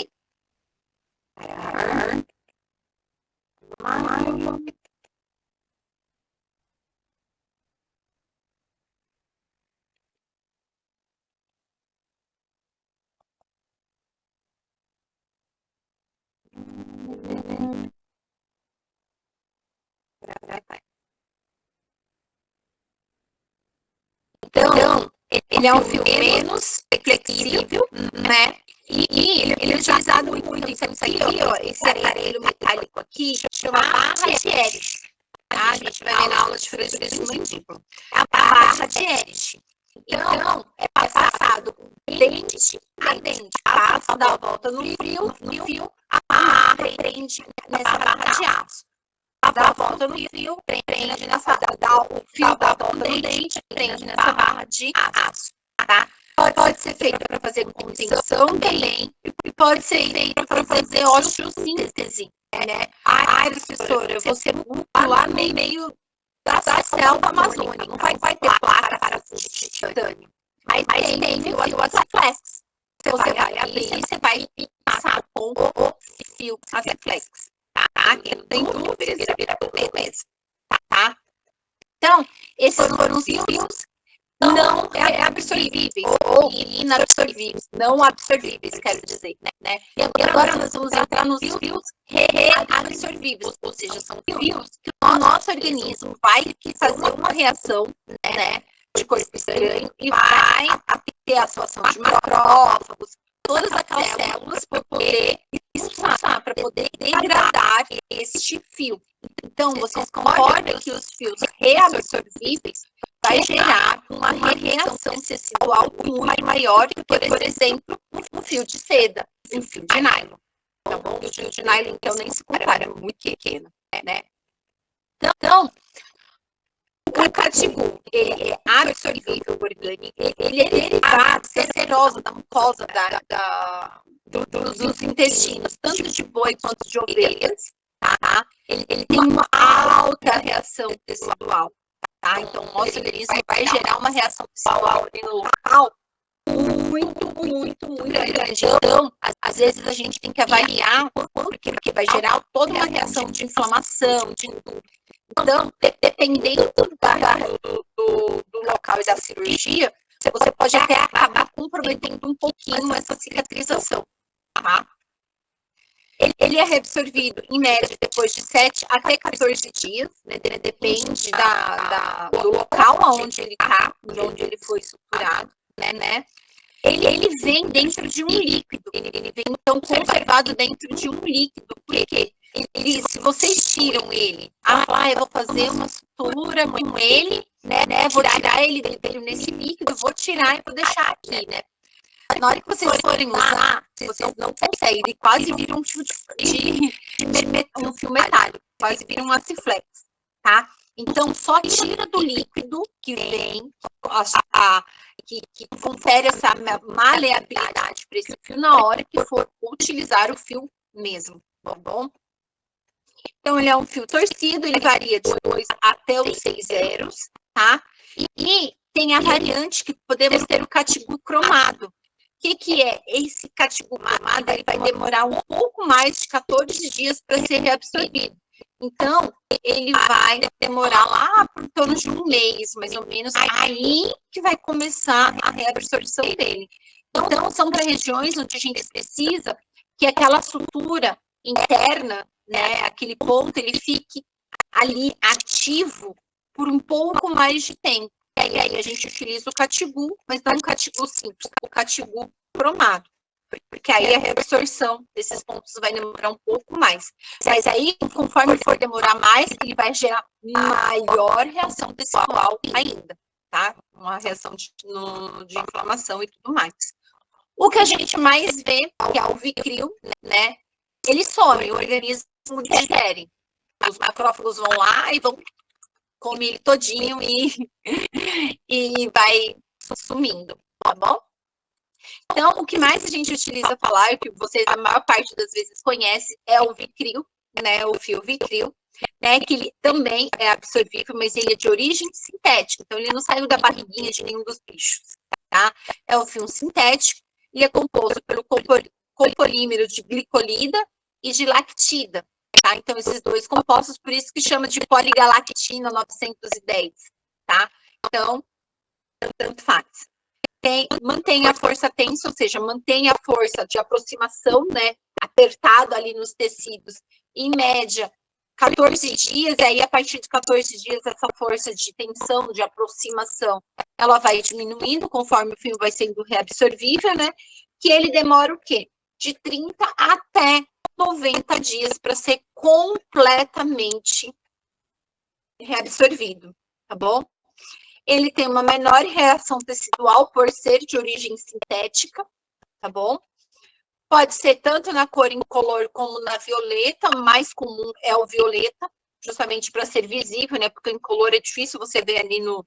Então, ele é um fio menos flexível, né? E ele é utilizado muito. Isso aqui, ó, esse aparelho metálico aqui, chama barra de Ellis. Tá? A gente vai ver na aula de fratura de mandíbula. É a barra de Ellis. Então, é passado dente a dente. Passa, dá a volta no fio, amarra e prende nessa barra de aço. Dá a volta no fio, prende nessa, dá o fio da volta no dente, prende nessa barra de aço, tá? Pode ser feita para fazer contenção também, e pode ser feita para fazer osteossíntese, né? Ai, professora, você buca lá no meio da selva amazônica, não vai ter placa para titânio. Mas tem fio Aceflex. Você vai abrir, você vai passar com o fio Aceflex. Tá? Quem não tem dúvidas, beleza. Tá? Então, esses foram os fios não absorvíveis ou inabsorvíveis, não absorvíveis, quero dizer, né? E agora nós vamos entrar nos fios reabsorvíveis, ou seja, são fios que o nosso organismo vai fazer uma reação, né, de corpo estranho e vai ter a atuação de macrófagos, todas aquelas células para poder expulsar, para poder degradar este fio. Então, vocês concordam que os fios reabsorvíveis vai gerar uma reação sexual muito maior que, por exemplo, um fio de seda, um fio de nylon. Tá bom? O fio de nylon, então, nem se compara, é muito pequeno, né? Então, o catigu, ele é absorvível orgânico, ele é derivado seroso da mucosa dos intestinos, tanto de boi quanto de ovelhas, tá? Ele tem uma alta reação tecidual, tá? Então, o nosso organismo vai gerar uma reação tecidual no local muito grande. Então, às vezes a gente tem que avaliar, porque vai gerar toda uma reação de inflamação, de tudo. Então, dependendo do local e da cirurgia, você pode até acabar comprometendo um pouquinho essa cicatrização, tá? Ele é reabsorvido, em média, depois de 7 até 14 dias, né? Depende do local onde ele está, de onde ele foi suturado, né? Ele vem dentro de um líquido, ele vem, então, conservado dentro de um líquido, porque se vocês tiram ele, eu vou fazer uma sutura com ele, né, vou tirar ele dele nesse líquido, vou tirar e vou deixar aqui, né. Na hora que vocês forem usar, vocês não conseguem, ele quase vira um fio um fio metálico, quase vira um aciflex, tá? Então, só tira do líquido que vem, que confere essa maleabilidade para esse fio na hora que for utilizar o fio mesmo, tá bom? Então, ele é um fio torcido, ele varia de 2 até os 6 zeros, tá? E tem a variante que podemos ter o catigu cromado. O que é? Esse catigu cromado, ele vai demorar um pouco mais de 14 dias para ser reabsorvido. Então, ele vai demorar lá por torno de um mês, mais ou menos, aí que vai começar a reabsorção dele. Então, são para regiões onde a gente precisa que aquela sutura interna, né, aquele ponto, ele fique ali ativo por um pouco mais de tempo. E aí a gente utiliza o catigu, mas não o catigu simples, o catigu cromado. Porque aí a reabsorção desses pontos vai demorar um pouco mais. Mas aí, conforme for demorar mais, ele vai gerar maior reação tecidual ainda, tá? Uma reação de inflamação e tudo mais. O que a gente mais vê, que é o Vicril, né? Ele some, o organismo digere. Os macrófagos vão lá e vão comer ele todinho e vai sumindo, tá bom? Então, o que mais a gente utiliza falar, o que vocês, a maior parte das vezes, conhece, é o Vicril, né? O fio Vicril, né? Que ele também é absorvível, mas ele é de origem sintética. Então, ele não saiu da barriguinha de nenhum dos bichos, tá? É o fio sintético e é composto pelo copolímero de glicolida e de lactida, tá? Então, esses dois compostos, por isso que chama de poligalactina 910, tá? Então, tanto faz. Mantém a força tensa, ou seja, mantém a força de aproximação, né, apertado ali nos tecidos, em média, 14 dias, e aí a partir de 14 dias, essa força de tensão, de aproximação, ela vai diminuindo conforme o fio vai sendo reabsorvível, né, que ele demora o quê? De 30 até 90 dias para ser completamente reabsorvido, tá bom? Ele tem uma menor reação tecidual por ser de origem sintética, tá bom? Pode ser tanto na cor incolor como na violeta, mais comum é o violeta, justamente para ser visível, né? Porque o incolor é difícil você ver ali no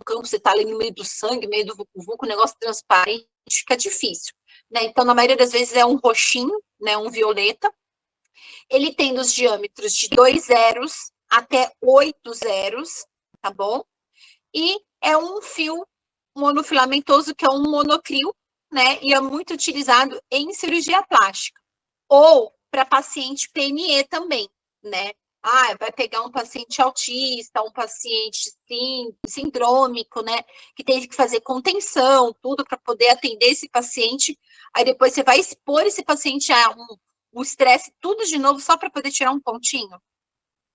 campo, você tá ali no meio do sangue, no meio do vucu-vucu, o negócio transparente, fica difícil, né? Então, na maioria das vezes é um roxinho, né? Um violeta. Ele tem dos diâmetros de 2 zeros até 8 zeros, tá bom? E é um fio monofilamentoso, que é um monocrio, né? E é muito utilizado em cirurgia plástica. Ou para paciente PME também, né? Vai pegar um paciente autista, um paciente sindrômico, né? Que tem que fazer contenção, tudo para poder atender esse paciente. Aí depois você vai expor esse paciente a o estresse, tudo de novo, só para poder tirar um pontinho?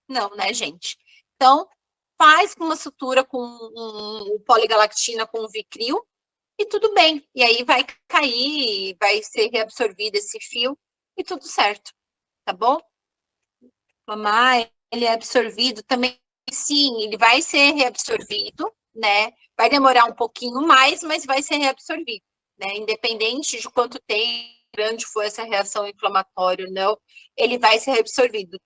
Não, né, gente? Então, faz com uma sutura com um poligalactina com o Vicril e tudo bem. E aí vai cair, vai ser reabsorvido esse fio e tudo certo, tá bom? Mamãe, ele é absorvido também, sim, ele vai ser reabsorvido, né? Vai demorar um pouquinho mais, mas vai ser reabsorvido, né? Independente de quanto tempo grande for essa reação inflamatória ou não, ele vai ser reabsorvido.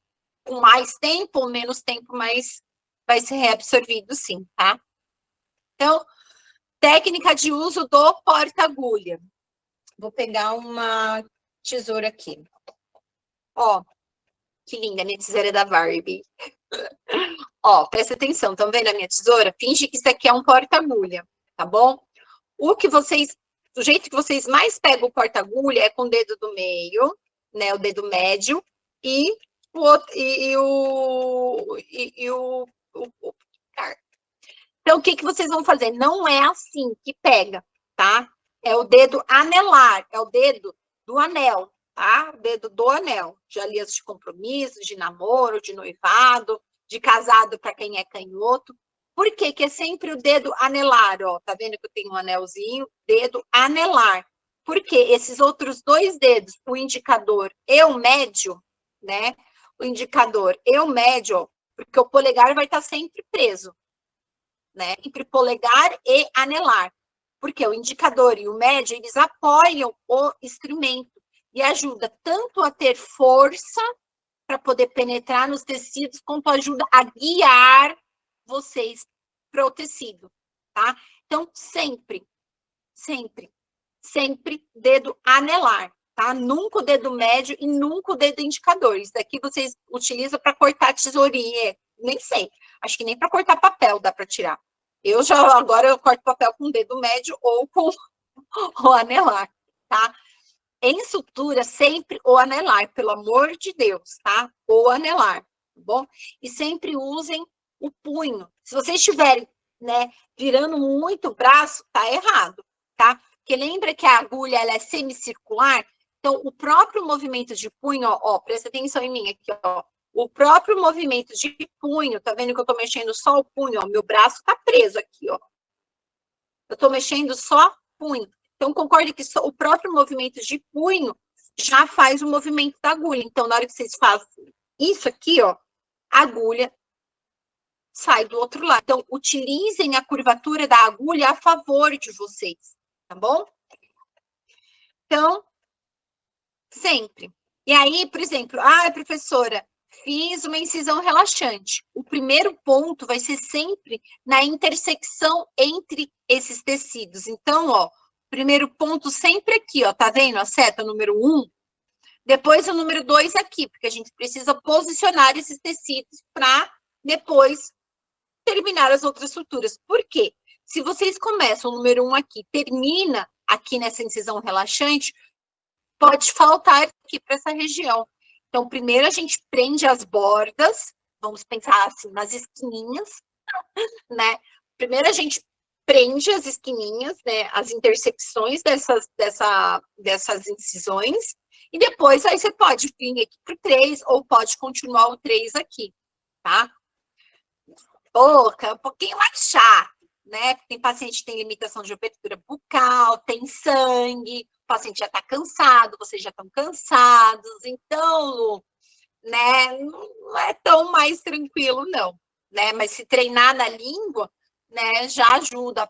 Com mais tempo ou menos tempo, mas vai ser reabsorvido sim, tá? Então, técnica de uso do porta-agulha. Vou pegar uma tesoura aqui. Ó, que linda, minha tesoura da Barbie. Ó, presta atenção, estão vendo a minha tesoura? Finge que isso aqui é um porta-agulha, tá bom? Do jeito que vocês mais pegam o porta-agulha é com o dedo do meio, né? O dedo médio e o outro, Então, o que vocês vão fazer? Não é assim que pega, tá? É o dedo anelar, é o dedo do anel, tá? O dedo do anel, de aliança de compromisso, de namoro, de noivado, de casado para quem é canhoto. Por que que é sempre o dedo anelar, ó? Tá vendo que eu tenho um anelzinho? Dedo anelar. Porque esses outros dois dedos, o indicador e o médio, né? o indicador e o médio, ó, porque o polegar vai estar sempre preso, né? Entre polegar e anelar. Porque o indicador e o médio, eles apoiam o instrumento e ajuda tanto a ter força para poder penetrar nos tecidos, quanto ajuda a guiar vocês para o tecido, tá? Então, sempre, sempre, sempre dedo anelar, tá? Nunca o dedo médio e nunca o dedo indicador. Isso daqui vocês utilizam para cortar tesourinha, nem sei. Acho que nem para cortar papel dá para tirar. Agora eu corto papel com o dedo médio ou com o anelar, tá? Em sutura, sempre o anelar, pelo amor de Deus, tá? O anelar, tá bom? E sempre usem o punho. Se vocês estiverem, né, virando muito o braço, tá errado, tá? Porque lembra que a agulha, ela é semicircular? Então, o próprio movimento de punho, ó, presta atenção em mim aqui, ó. O próprio movimento de punho, tá vendo que eu tô mexendo só o punho, ó? Meu braço tá preso aqui, ó. Eu tô mexendo só punho. Então, concorde que o próprio movimento de punho já faz o movimento da agulha. Então, na hora que vocês fazem isso aqui, ó, a agulha sai do outro lado. Então, utilizem a curvatura da agulha a favor de vocês, tá bom? Então, sempre. E aí, por exemplo, professora, fiz uma incisão relaxante. O primeiro ponto vai ser sempre na intersecção entre esses tecidos. Então, ó, primeiro ponto sempre aqui, ó, tá vendo a seta número 1? Depois o número 2 aqui, porque a gente precisa posicionar esses tecidos para depois terminar as outras suturas. Por quê? Se vocês começam o número 1 aqui, termina aqui nessa incisão relaxante, pode faltar aqui para essa região. Então, primeiro a gente prende as bordas, vamos pensar assim, nas esquininhas, né? Primeiro a gente prende as esquininhas, né? As intersecções dessas incisões, e depois aí você pode vir aqui para o 3, ou pode continuar o 3 aqui, tá? Boca é um pouquinho mais chato, né? Tem paciente que tem limitação de abertura bucal, tem sangue, o paciente já está cansado, vocês já estão cansados, então, Lu, né, não é tão mais tranquilo, não, né? Mas se treinar na língua, né, já ajuda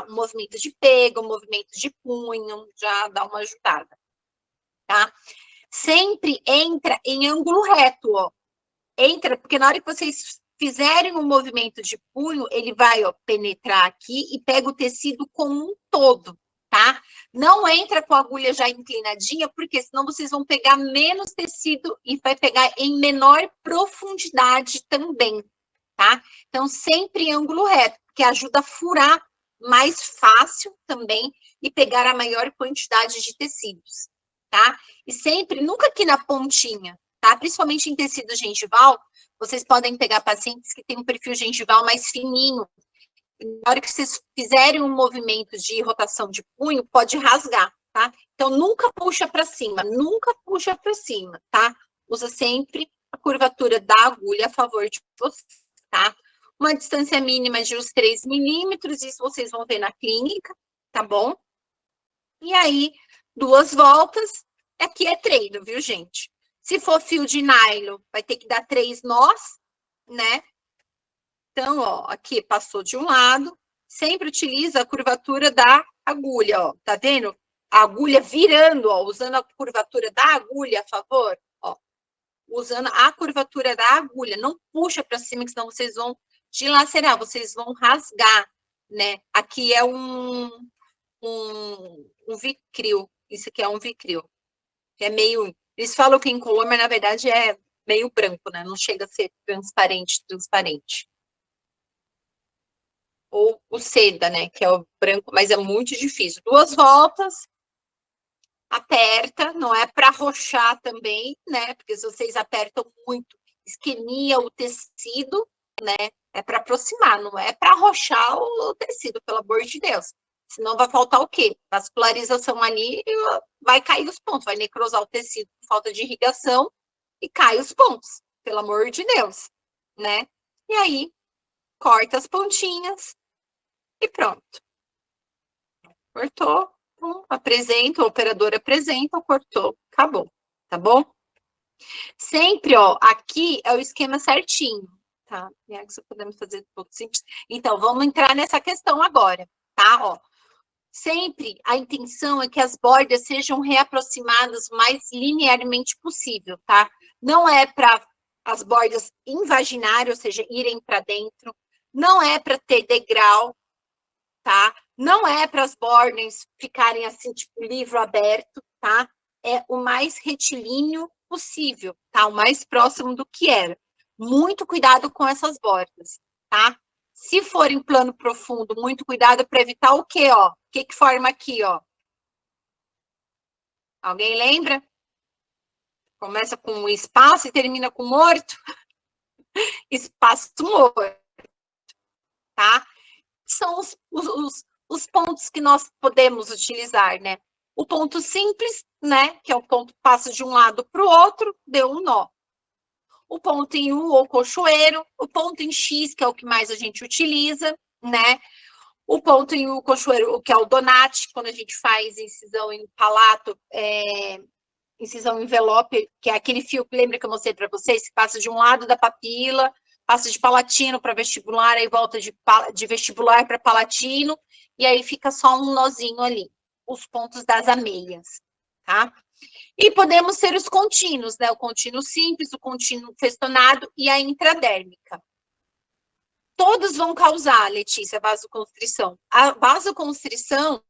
o movimento de pega, o movimento de punho, já dá uma ajudada, tá? Sempre entra em ângulo reto, ó. Entra, porque na hora que vocês fizerem um movimento de punho, ele vai, ó, penetrar aqui e pega o tecido como um todo, tá? Não entra com a agulha já inclinadinha, porque senão vocês vão pegar menos tecido e vai pegar em menor profundidade também, tá? Então, sempre em ângulo reto, que ajuda a furar mais fácil também e pegar a maior quantidade de tecidos, tá? E sempre, nunca aqui na pontinha, tá? Principalmente em tecido gengival, vocês podem pegar pacientes que têm um perfil gengival mais fininho. Na hora que vocês fizerem um movimento de rotação de punho, pode rasgar, tá? Então, nunca puxa para cima, nunca puxa para cima, tá? Usa sempre a curvatura da agulha a favor de vocês, tá? Uma distância mínima de uns 3 milímetros, isso vocês vão ver na clínica, tá bom? E aí, 2 voltas, aqui é treino, viu, gente? Se for fio de nylon, vai ter que dar 3 nós, né? Então, ó, aqui passou de um lado, sempre utiliza a curvatura da agulha, ó, tá vendo? A agulha virando, ó, usando a curvatura da agulha a favor, ó, usando a curvatura da agulha, não puxa para cima, que senão vocês vão dilacerar, vocês vão rasgar, né? Aqui é um Vicryl, isso aqui é um Vicryl, que é meio, eles falam que é incolor, mas na verdade é meio branco, né? Não chega a ser transparente. Ou o seda, né? Que é o branco, mas é muito difícil. 2 voltas, aperta, não é para arrochar também, né? Porque se vocês apertam muito, esquemia o tecido, né? É para aproximar, não é para arrochar o tecido, pelo amor de Deus. Senão vai faltar o quê? Vascularização ali, vai cair os pontos, vai necrosar o tecido por falta de irrigação e cai os pontos, pelo amor de Deus, né? E aí, corta as pontinhas e pronto. Cortou, apresenta, o operador apresenta, cortou, acabou, tá bom? Sempre, ó, aqui é o esquema certinho, tá? E aí, se podemos fazer ponto simples. Então, vamos entrar nessa questão agora, tá? Ó, sempre a intenção é que as bordas sejam reaproximadas o mais linearmente possível, tá? Não é para as bordas invaginarem, ou seja, irem para dentro, não é para ter degrau, tá? Não é para as bordas ficarem assim, tipo, livro aberto, tá? É o mais retilíneo possível, tá? O mais próximo do que era. Muito cuidado com essas bordas, tá? Se for em plano profundo, muito cuidado para evitar o quê, ó? O que forma aqui, ó? Alguém lembra? Começa com espaço e termina com morto? Espaço morto, tá? São os pontos que nós podemos utilizar, né? O ponto simples, né? Que é o ponto que passa de um lado para o outro, deu um nó. O ponto em U ou cochoeiro, o ponto em X, que é o que mais a gente utiliza, né? O ponto em U, cochoeiro, que é o donate, quando a gente faz incisão em palato, incisão em envelope, que é aquele fio que lembra que eu mostrei para vocês, que passa de um lado da papila, passa de palatino para vestibular, aí volta de vestibular para palatino, e aí fica só um nozinho ali, os pontos das ameias, tá? E podemos ter os contínuos, né? O contínuo simples, o contínuo festonado e a intradérmica. Todos vão causar, Letícia, vasoconstrição. A vasoconstrição,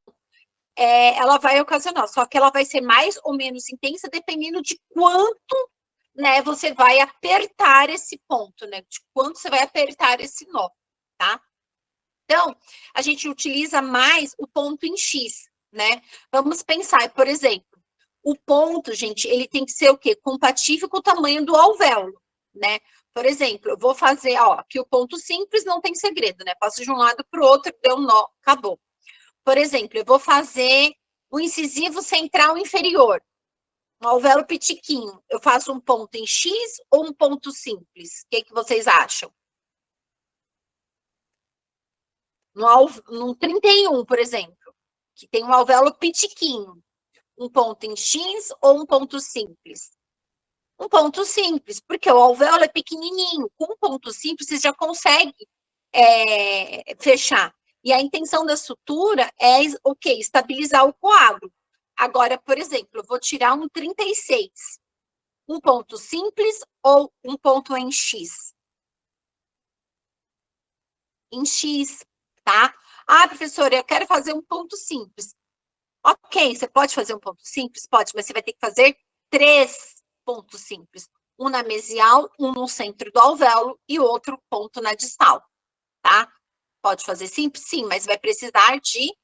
ela vai ocasionar, só que ela vai ser mais ou menos intensa dependendo de quanto, né, você vai apertar esse ponto, né? De quanto você vai apertar esse nó, tá? Então, a gente utiliza mais o ponto em X, né? Vamos pensar, por exemplo, o ponto, gente, ele tem que ser o quê? Compatível com o tamanho do alvéolo, né? Por exemplo, eu vou fazer, ó, aqui o ponto simples não tem segredo, né? Passo de um lado para o outro, deu um nó, acabou. Por exemplo, eu vou fazer o incisivo central inferior, um alvéolo pitiquinho. Eu faço um ponto em X ou um ponto simples? O que vocês acham? No 31, por exemplo, que tem um alvéolo pitiquinho, um ponto em X ou um ponto simples? Um ponto simples, porque o alvéolo é pequenininho. Com um ponto simples, você já consegue fechar. E a intenção da sutura é o quê? Estabilizar o coágulo. Agora, por exemplo, eu vou tirar um 36. Um ponto simples ou um ponto em X? Em X, tá? Ah, professora, eu quero fazer um ponto simples. Ok, você pode fazer um ponto simples? Pode, mas você vai ter que fazer 3 pontos simples. Um na mesial, um no centro do alvéolo e outro ponto na distal, tá? Pode fazer simples? Sim, mas vai precisar de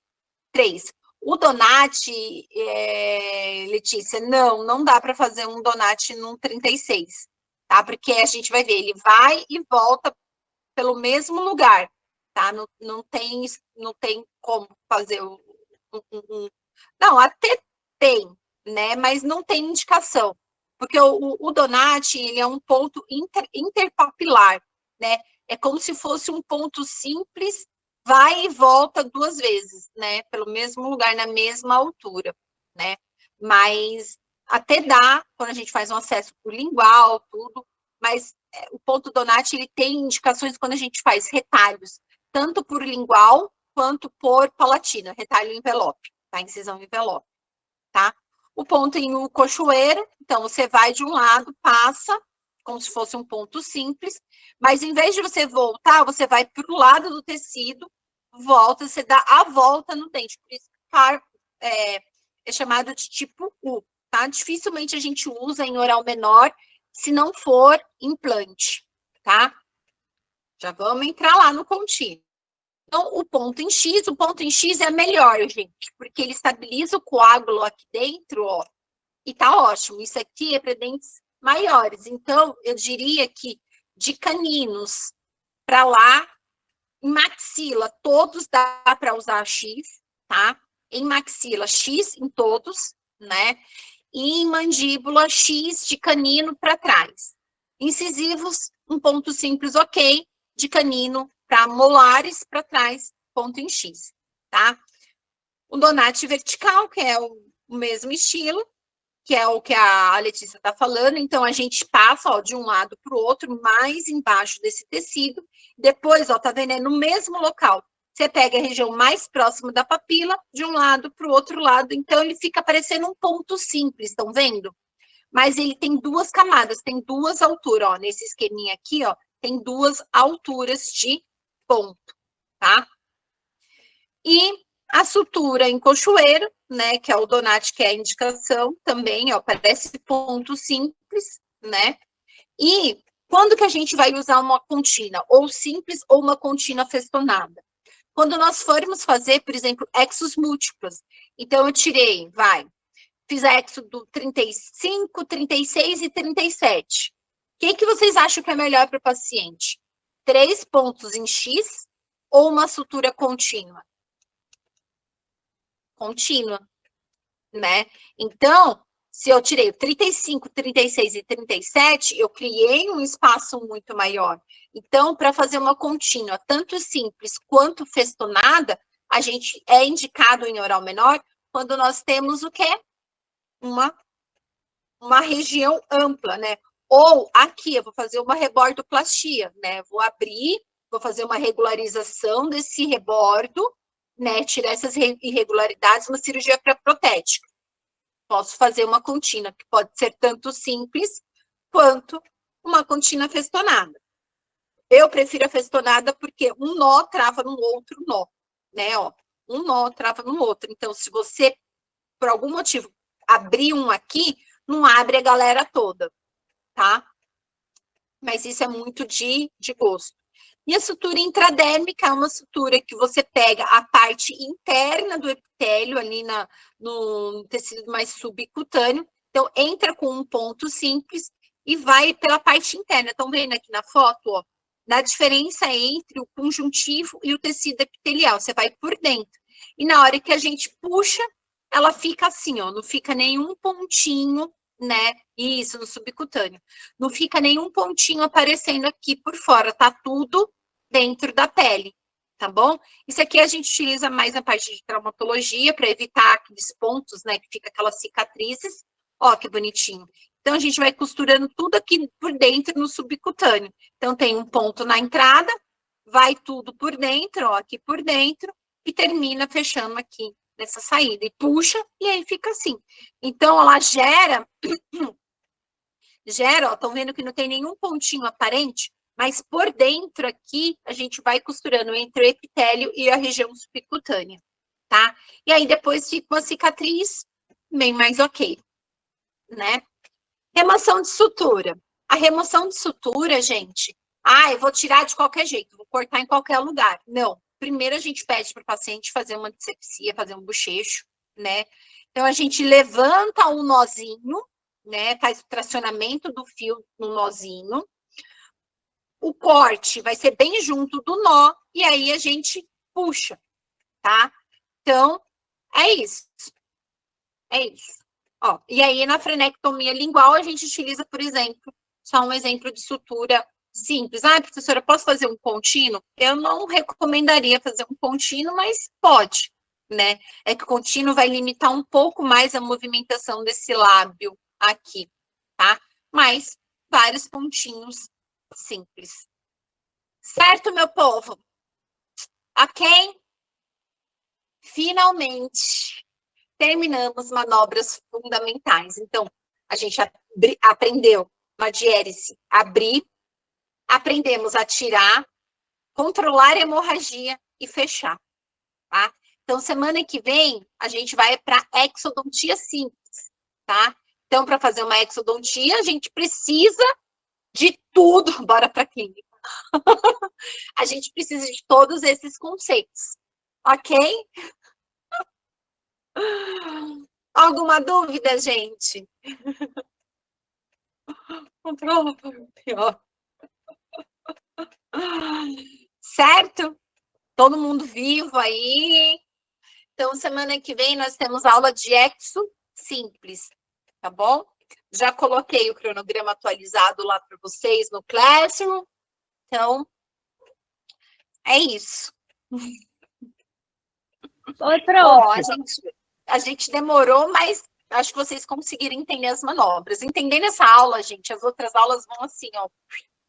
3. O donate, Letícia, não dá para fazer um donate num 36, tá? Porque a gente vai ver, ele vai e volta pelo mesmo lugar, tá? Não tem como fazer não, até tem, né? Mas não tem indicação, porque o donate ele é um ponto interpapilar, né? É como se fosse um ponto simples, vai e volta 2 vezes, né? Pelo mesmo lugar, na mesma altura, né? Mas até dá quando a gente faz um acesso por lingual, tudo, mas o ponto donate ele tem indicações quando a gente faz retalhos, tanto por lingual quanto por palatina, retalho envelope, tá? Incisão envelope, tá? O ponto em U cochoeiro, então você vai de um lado, passa, como se fosse um ponto simples, mas em vez de você voltar, você vai para o lado do tecido, volta, você dá a volta no dente, por isso que é chamado de tipo U, tá? Dificilmente a gente usa em oral menor, se não for implante, tá? Já vamos entrar lá no contínuo. Então, o ponto em X é melhor, gente, porque ele estabiliza o coágulo aqui dentro, ó, e tá ótimo. Isso aqui é para dentes maiores. Então, eu diria que de caninos para lá, em maxila, todos dá para usar X, tá? Em maxila, X em todos, né? E em mandíbula, X de canino para trás. Incisivos, um ponto simples, ok. De canino para molares para trás, ponto em X, tá? O donate vertical, que é o mesmo estilo, que é o que a Letícia está falando. Então, a gente passa, ó, de um lado para o outro, mais embaixo desse tecido. Depois, ó, tá vendo? É no mesmo local. Você pega a região mais próxima da papila, de um lado para o outro lado. Então, ele fica parecendo um ponto simples, estão vendo? Mas ele tem duas camadas, tem duas alturas, ó. Nesse esqueminha aqui, ó, tem duas alturas de ponto, tá? E a sutura em cochoeiro, né, que é o Donati, que é a indicação também, ó, parece ponto simples, né? E quando que a gente vai usar uma contínua, ou simples ou uma contínua festonada? Quando nós formos fazer, por exemplo, exos múltiplos. Então, eu tirei, fiz a exo do 35, 36 e 37. O que vocês acham que é melhor para o paciente? 3 pontos em X ou uma sutura contínua? Contínua, né? Então, se eu tirei o 35, 36 e 37, eu criei um espaço muito maior. Então, para fazer uma contínua, tanto simples quanto festonada, a gente é indicado em oral menor quando nós temos o quê? Uma região ampla, né? Ou aqui, eu vou fazer uma rebordoplastia, né? Vou abrir, vou fazer uma regularização desse rebordo, né? Tirar essas irregularidades, uma cirurgia pré-protética. Posso fazer uma contínua, que pode ser tanto simples quanto uma contínua festonada. Eu prefiro a festonada porque um nó trava no outro nó, né? Ó, um nó trava no outro. Então, se você, por algum motivo, abrir um aqui, não abre a galera toda, tá? Mas isso é muito de gosto. E a sutura intradérmica é uma sutura que você pega a parte interna do epitélio, ali no tecido mais subcutâneo. Então, entra com um ponto simples e vai pela parte interna. Estão vendo aqui na foto, ó, na diferença entre o conjuntivo e o tecido epitelial. Você vai por dentro. E na hora que a gente puxa, ela fica assim, ó, não fica nenhum pontinho, né? Isso, no subcutâneo. Não fica nenhum pontinho aparecendo aqui por fora, tá tudo dentro da pele, tá bom? Isso aqui a gente utiliza mais na parte de traumatologia para evitar aqueles pontos, né, que fica aquelas cicatrizes. Ó, que bonitinho. Então a gente vai costurando tudo aqui por dentro no subcutâneo. Então tem um ponto na entrada, vai tudo por dentro, ó, aqui por dentro e termina fechando aqui nessa saída e puxa e aí fica assim. Então ela gera, ó, estão vendo que não tem nenhum pontinho aparente, mas por dentro aqui a gente vai costurando entre o epitélio e a região subcutânea, tá? E aí depois fica uma cicatriz bem mais ok, né? Remoção de sutura. A remoção de sutura, gente, eu vou tirar de qualquer jeito, vou cortar em qualquer lugar. Não. Primeiro a gente pede para o paciente fazer uma dissepsia, fazer um bochecho, né? Então a gente levanta um nozinho, né? Faz o tracionamento do fio no nozinho. O corte vai ser bem junto do nó e aí a gente puxa, tá? Então, é isso. É isso. Ó, e aí, na frenectomia lingual, a gente utiliza, por exemplo, só um exemplo de sutura simples. Professora, posso fazer um contínuo? Eu não recomendaria fazer um contínuo, mas pode, né? É que o contínuo vai limitar um pouco mais a movimentação desse lábio aqui, tá? Mas vários pontinhos simples. Certo, meu povo? Ok? Finalmente terminamos manobras fundamentais. Então, a gente aprendeu uma diérese, abrir, aprendemos a tirar, controlar a hemorragia e fechar, tá? Então, semana que vem, a gente vai para exodontia simples, tá? Então, para fazer uma exodontia, a gente precisa de tudo. Bora para a clínica. A gente precisa de todos esses conceitos, ok? Alguma dúvida, gente? Controla para o pior. Certo? Todo mundo vivo aí. Então, semana que vem nós temos aula de exo simples, tá bom? Já coloquei o cronograma atualizado lá para vocês no Classroom. Então, é isso. Oi, prof. Ó, a gente demorou, mas Acho que vocês conseguiram entender as manobras. Entendendo essa aula, gente, as outras aulas vão assim, ó,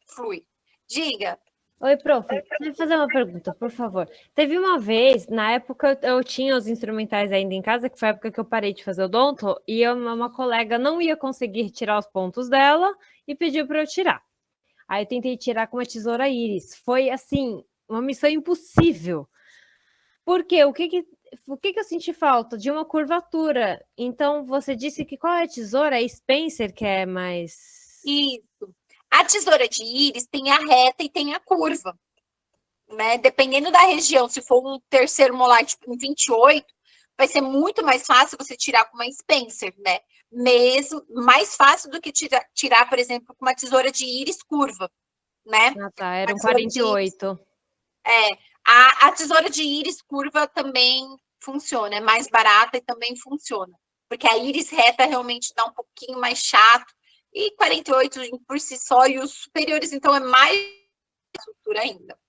flui. Diga. Oi, prof, deixa eu fazer uma pergunta, por favor. Teve uma vez, na época eu tinha os instrumentais ainda em casa, que foi a época que eu parei de fazer odonto, e uma colega não ia conseguir tirar os pontos dela e pediu para eu tirar. Aí eu tentei tirar com uma tesoura íris. Foi, assim, uma missão impossível. Por quê? O que eu senti falta? De uma curvatura. Então, você disse que qual é a tesoura? É Spencer, que é mais... Isso. A tesoura de íris tem a reta e tem a curva. Né? Dependendo da região, se for um terceiro molar, tipo um 28, vai ser muito mais fácil você tirar com uma Spencer, né? Mesmo mais fácil do que tirar, por exemplo, com uma tesoura de íris curva, né? Ah, tá, A eram tesoura de íris, 48. a tesoura de íris curva também funciona, é mais barata e também funciona. Porque a íris reta realmente dá um pouquinho mais chato, e 48 por si só, e os superiores, então, é mais estrutura ainda.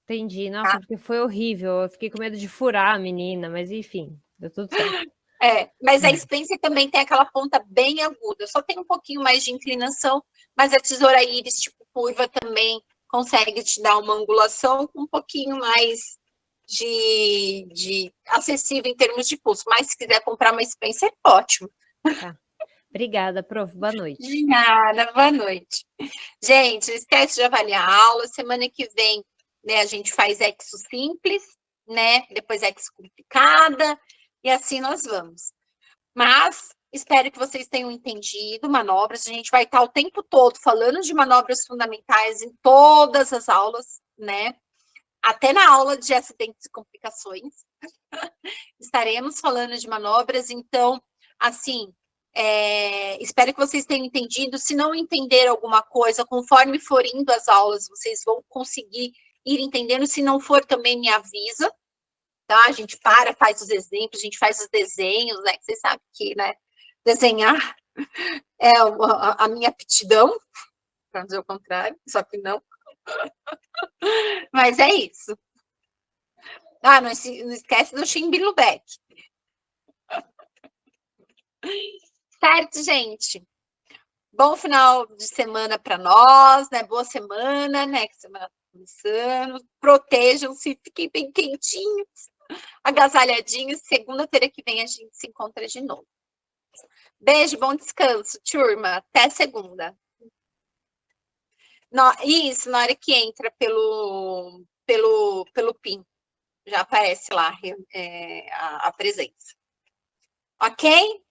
Entendi. Tá? Nossa, porque foi horrível. Eu fiquei com medo de furar a menina, mas enfim, deu tudo certo. Mas a Spencer também tem aquela ponta bem aguda, só tem um pouquinho mais de inclinação, mas a tesoura íris, tipo curva, também consegue te dar uma angulação com um pouquinho mais de acessível em termos de custo. Mas se quiser comprar uma Spencer, ótimo. Tá. Obrigada, prof. Boa noite. De nada, boa noite. Gente, não esquece de avaliar a aula. Semana que vem, né, a gente faz exo simples, né? Depois exo complicada, e assim nós vamos. Mas espero que vocês tenham entendido manobras. A gente vai estar o tempo todo falando de manobras fundamentais em todas as aulas, né? Até na aula de acidentes e complicações. Estaremos falando de manobras, então, assim, espero que vocês tenham entendido. Se não entender alguma coisa, conforme for indo as aulas, vocês vão conseguir ir entendendo. Se não for, também me avisa, tá? A gente faz os exemplos, a gente faz os desenhos, né? Que vocês sabem que, né? Desenhar é a minha aptidão, para dizer o contrário, só que não. Mas é isso. Ah, não esquece do Chimbilubeck. Certo, gente? Bom final de semana para nós, né? Boa semana, né? Que semana tá começando. Protejam-se, fiquem bem quentinhos, agasalhadinhos. Segunda-feira que vem a gente se encontra de novo. Beijo, bom descanso, turma. Até segunda. Isso, na hora que entra pelo PIN, já aparece lá a presença. Ok?